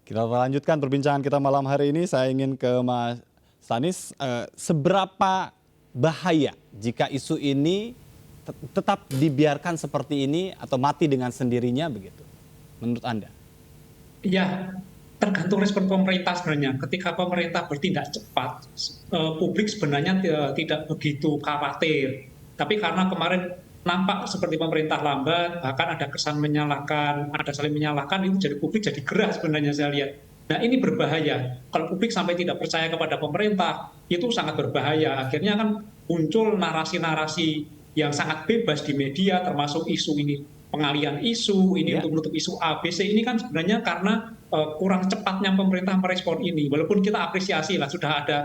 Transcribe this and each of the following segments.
Kita lanjutkan perbincangan kita malam hari ini. Saya ingin ke Mas Stanis, seberapa bahaya jika isu ini tetap dibiarkan seperti ini atau mati dengan sendirinya begitu, menurut Anda? Ya, tergantung respon pemerintah sebenarnya. Ketika pemerintah bertindak cepat, publik sebenarnya tidak begitu khawatir. Tapi karena kemarin nampak seperti pemerintah lambat, bahkan ada kesan menyalahkan, ada saling menyalahkan, itu jadi publik jadi gerah sebenarnya saya lihat. Nah ini berbahaya. Kalau publik sampai tidak percaya kepada pemerintah, itu sangat berbahaya. Akhirnya kan muncul narasi-narasi yang sangat bebas di media, termasuk isu ini pengalian isu, ini untuk menutup isu A, B, C. Ini kan sebenarnya karena kurang cepatnya pemerintah merespon ini. Walaupun kita apresiasi lah sudah ada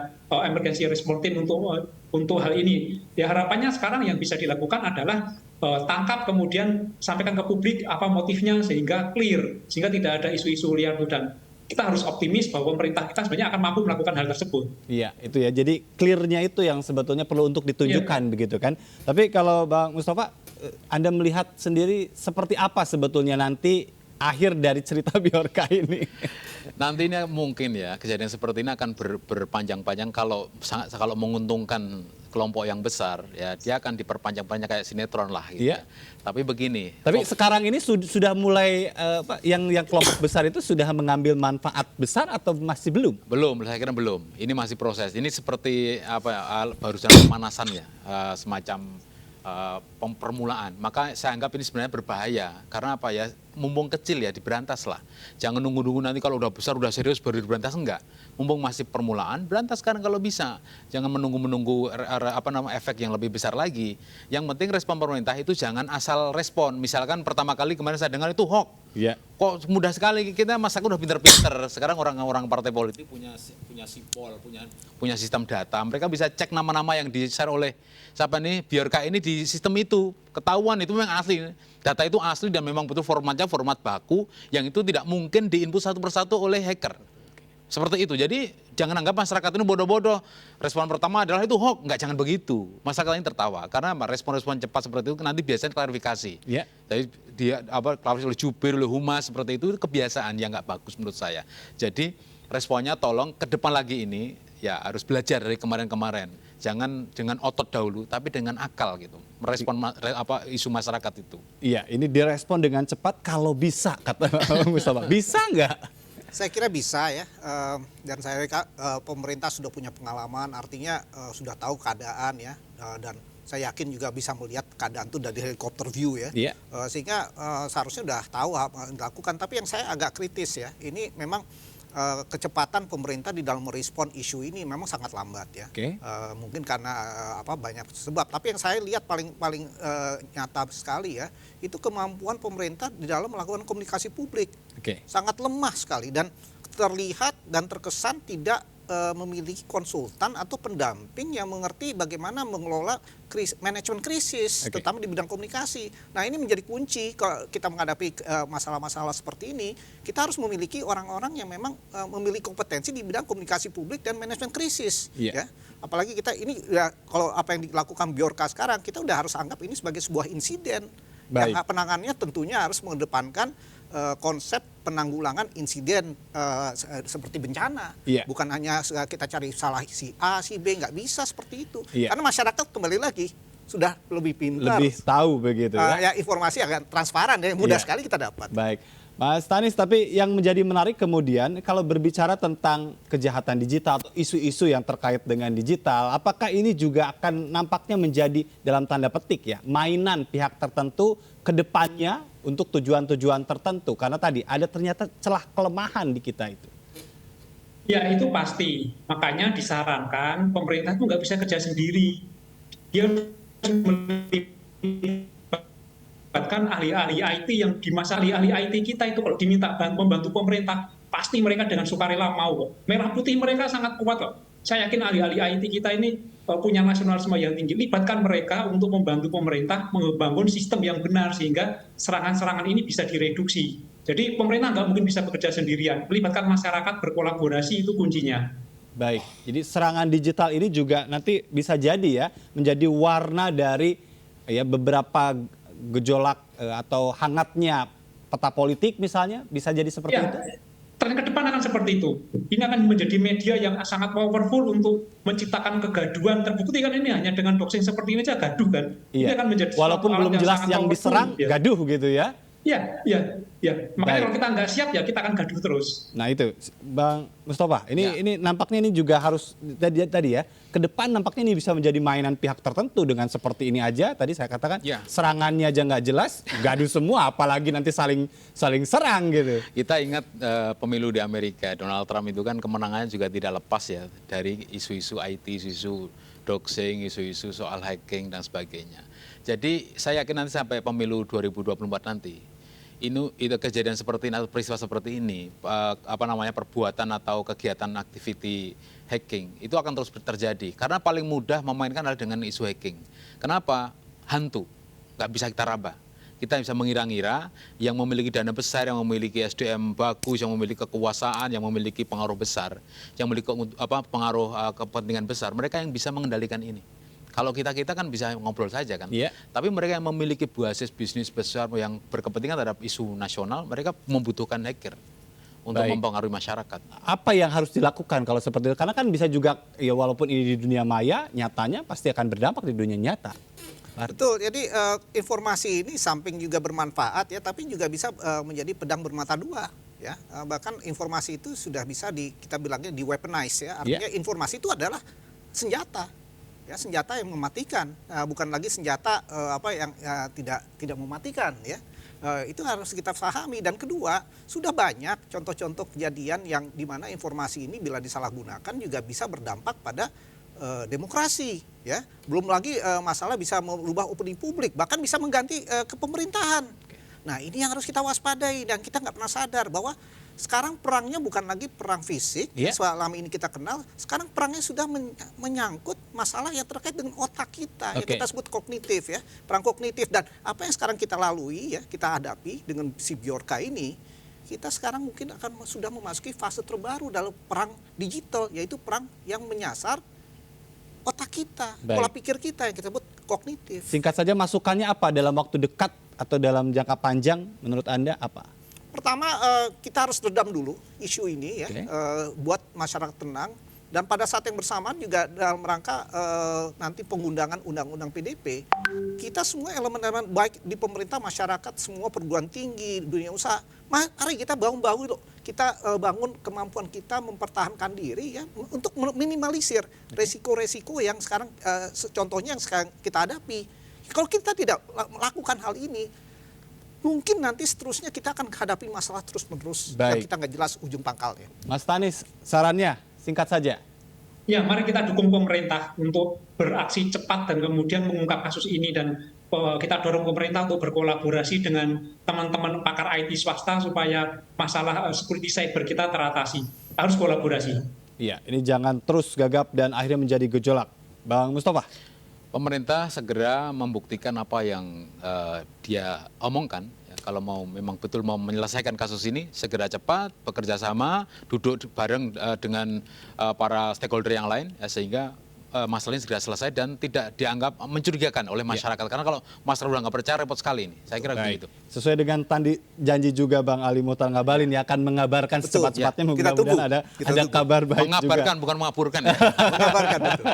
emergency response team untuk hal ini. Ya harapannya sekarang yang bisa dilakukan adalah tangkap kemudian sampaikan ke publik apa motifnya sehingga clear, sehingga tidak ada isu-isu liar dan kita harus optimis bahwa pemerintah kita sebenarnya akan mampu melakukan hal tersebut. Iya, itu ya. Jadi clear-nya itu yang sebetulnya perlu untuk ditunjukkan begitu kan. Tapi kalau Bang Mustafa, Anda melihat sendiri seperti apa sebetulnya nanti akhir dari cerita Bjorka ini? Nantinya mungkin ya kejadian seperti ini akan berpanjang-panjang kalau menguntungkan kelompok yang besar ya dia akan diperpanjang-panjang kayak sinetron lah gitu. Iya. Tapi begini. Tapi sekarang ini sudah mulai yang kelompok besar itu sudah mengambil manfaat besar atau masih belum? Belum, saya kira belum. Ini masih proses. Ini seperti barusan pemanasan ya, semacam permulaan. Maka saya anggap ini sebenarnya berbahaya. Karena apa ya? Mumpung kecil ya diberantas lah. Jangan nunggu-nunggu nanti kalau udah besar, udah serius baru diberantas, enggak. Mumpung masih permulaan, berantas sekarang kalau bisa. Jangan menunggu-menunggu efek yang lebih besar lagi. Yang penting respon pemerintah itu jangan asal respon. Misalkan pertama kali kemarin saya dengar itu hoax. Iya. Kok mudah sekali kita masak udah pinter-pinter. Sekarang orang-orang partai politik punya sipol, punya sistem data. Mereka bisa cek nama-nama yang di-share oleh siapa nih Bjorka ini di sistem itu. Ketahuan itu memang asli. Data itu asli dan memang betul formatnya format baku yang itu tidak mungkin diinput satu persatu oleh hacker. Seperti itu. Jadi jangan anggap masyarakat ini bodoh-bodoh. Respon pertama adalah itu hoax. Enggak, jangan begitu. Masyarakat ini tertawa. Karena respon-respon cepat seperti itu nanti biasanya klarifikasi. Yeah. Jadi klarifikasi oleh jubir, oleh humas seperti itu kebiasaan yang nggak bagus menurut saya. Jadi responnya tolong ke depan lagi ini ya harus belajar dari kemarin-kemarin. Jangan dengan otot dahulu, tapi dengan akal gitu. Merespon isu masyarakat itu. Iya, ini direspon dengan cepat kalau bisa, kata Mustafa. Bisa nggak? Saya kira bisa ya, dan saya kira pemerintah sudah punya pengalaman, artinya sudah tahu keadaan ya, dan saya yakin juga bisa melihat keadaan itu dari helikopter view ya, Iya. Sehingga seharusnya sudah tahu apa yang dilakukan. Tapi yang saya agak kritis ya, ini memang kecepatan pemerintah di dalam merespon isu ini memang sangat lambat ya. Oke. Mungkin karena banyak sebab. Tapi yang saya lihat paling nyata sekali ya, itu kemampuan pemerintah di dalam melakukan komunikasi publik. Oke. Sangat lemah sekali dan terlihat dan terkesan tidak memiliki konsultan atau pendamping yang mengerti bagaimana mengelola manajemen krisis, terutama di bidang komunikasi. Nah ini menjadi kunci kalau kita menghadapi masalah-masalah seperti ini, kita harus memiliki orang-orang yang memang memiliki kompetensi di bidang komunikasi publik dan manajemen krisis. Ya. Apalagi kita ini ya, kalau apa yang dilakukan Bjorka sekarang, kita udah harus anggap ini sebagai sebuah insiden. Yang penanganannya tentunya harus mengedepankan konsep penanggulangan insiden seperti bencana. Bukan hanya kita cari salah si A, si B, nggak bisa seperti itu. Karena masyarakat kembali lagi sudah lebih pintar. Lebih tahu begitu ya. Ya informasi agak transparan ya, mudah sekali kita dapat. Baik. Mas Stanis, tapi yang menjadi menarik kemudian kalau berbicara tentang kejahatan digital atau isu-isu yang terkait dengan digital, apakah ini juga akan nampaknya menjadi dalam tanda petik ya, mainan pihak tertentu ke depannya untuk tujuan-tujuan tertentu? Karena tadi ada ternyata celah kelemahan di kita itu. Ya itu pasti. Makanya disarankan pemerintah itu nggak bisa kerja sendiri. Dia harus bahkan ahli-ahli IT yang di masa ahli-ahli IT kita itu kalau diminta membantu pemerintah, pasti mereka dengan sukarela mau kok. Merah putih mereka sangat kuat kok. Saya yakin ahli-ahli IT kita ini punya nasionalisme yang tinggi. Libatkan mereka untuk membantu pemerintah membangun sistem yang benar sehingga serangan-serangan ini bisa direduksi. Jadi pemerintah nggak mungkin bisa bekerja sendirian. Melibatkan masyarakat berkolaborasi itu kuncinya. Baik, jadi serangan digital ini juga nanti bisa jadi ya menjadi warna dari ya beberapa gejolak atau hangatnya peta politik misalnya, bisa jadi seperti itu? Tren ke depan akan seperti itu. Ini akan menjadi media yang sangat powerful untuk menciptakan kegaduhan. Terbukti kan ini hanya dengan doxing seperti ini saja gaduh kan. Ini Iya. akan menjadi Walaupun suatu alat belum jelas sangat yang powerful, diserang, ya. gaduh gitu ya. Iya. Makanya Baik. kalau kita nggak siap ya kita akan gaduh terus. Nah itu, Bang Mustafa, Ya. ini nampaknya ini juga harus tadi ya, ke depan nampaknya ini bisa menjadi mainan pihak tertentu dengan seperti ini aja. Tadi saya katakan Ya. serangannya aja nggak jelas, gaduh semua, apalagi nanti saling serang gitu. Kita ingat pemilu di Amerika, Donald Trump itu kan kemenangannya juga tidak lepas ya dari isu-isu IT, isu-isu doxing, isu-isu soal hacking dan sebagainya. Jadi saya yakin nanti sampai pemilu 2024 nanti, itu kejadian seperti ini atau peristiwa seperti ini, perbuatan atau kegiatan aktiviti hacking itu akan terus terjadi. Karena paling mudah memainkan adalah dengan isu hacking. Kenapa? Hantu, nggak bisa kita raba. Kita bisa mengira-ngira yang memiliki dana besar, yang memiliki SDM bagus, yang memiliki kekuasaan, yang memiliki pengaruh besar, yang memiliki pengaruh kepentingan besar, mereka yang bisa mengendalikan ini. Kalau kita kan bisa ngobrol saja kan. Iya. Tapi mereka yang memiliki basis bisnis besar yang berkepentingan terhadap isu nasional, mereka membutuhkan hacker untuk Baik. mempengaruhi masyarakat. Apa yang harus dilakukan kalau seperti itu? Karena kan bisa juga, ya walaupun ini di dunia maya, nyatanya pasti akan berdampak di dunia nyata. Betul, jadi informasi ini samping juga bermanfaat ya, tapi juga bisa menjadi pedang bermata dua ya. Bahkan informasi itu sudah bisa kita bilangnya di weaponize ya. Artinya informasi itu adalah senjata. Ya, senjata yang mematikan, bukan lagi senjata yang tidak mematikan ya. Itu harus kita pahami. Dan kedua, sudah banyak contoh-contoh kejadian yang di mana informasi ini bila disalahgunakan juga bisa berdampak pada demokrasi ya. Belum lagi masalah bisa merubah opini publik, bahkan bisa mengganti kepemerintahan. Nah, ini yang harus kita waspadai dan kita nggak pernah sadar bahwa sekarang perangnya bukan lagi perang fisik, selama ini kita kenal. Sekarang perangnya sudah menyangkut masalah yang terkait dengan otak kita, yang kita sebut kognitif ya, perang kognitif. Dan apa yang sekarang kita lalui ya, kita hadapi dengan si Bjorka ini, kita sekarang mungkin akan sudah memasuki fase terbaru dalam perang digital, yaitu perang yang menyasar otak kita, pola pikir kita yang kita sebut kognitif. Singkat saja, masukannya apa dalam waktu dekat atau dalam jangka panjang menurut Anda apa? Pertama, kita harus redam dulu isu ini ya, buat masyarakat tenang. Dan pada saat yang bersamaan juga dalam rangka nanti pengundangan undang-undang PDP, kita semua elemen-elemen baik di pemerintah, masyarakat, semua perguruan tinggi, dunia usaha, mari kita bahu-bahu kita bangun kemampuan kita mempertahankan diri ya, untuk minimalisir resiko-resiko yang sekarang, contohnya yang sekarang kita hadapi. Kalau kita tidak melakukan hal ini, mungkin nanti seterusnya kita akan hadapi masalah terus-menerus yang kita nggak jelas ujung pangkalnya. Mas Tanis, sarannya singkat saja. Ya, mari kita dukung pemerintah untuk beraksi cepat dan kemudian mengungkap kasus ini, dan kita dorong pemerintah untuk berkolaborasi dengan teman-teman pakar IT swasta supaya masalah security cyber kita teratasi. Harus kolaborasi. Iya, ini jangan terus gagap dan akhirnya menjadi gejolak. Bang Mustafa. Pemerintah segera membuktikan apa yang dia omongkan. Ya, kalau memang betul mau menyelesaikan kasus ini, segera cepat bekerja sama, duduk bareng dengan para stakeholder yang lain, ya, sehingga masalah ini segera selesai dan tidak dianggap mencurigakan oleh masyarakat. Karena kalau masyarakat udah nggak percaya, repot sekali ini. Saya kira begitu. Sesuai dengan janji juga Bang Ali Muhtar Ngabalin ya, akan mengabarkan secepat-cepatnya, mudah-mudahan ada kabar baik mengabarkan, juga. bukan mengaburkan ya. Mengabarkan, betul.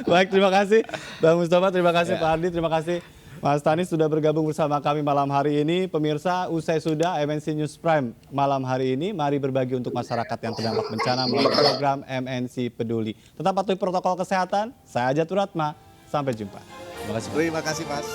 Baik, terima kasih Bang Mustafa, terima kasih Pak Ardi, terima kasih Mas Tanis sudah bergabung bersama kami malam hari ini. Pemirsa, usai sudah MNC News Prime malam hari ini, mari berbagi untuk masyarakat yang terdampak bencana melalui program MNC Peduli. Tetap patuhi protokol kesehatan. Saya Ajatul Ratma, sampai jumpa. Terima kasih Mas.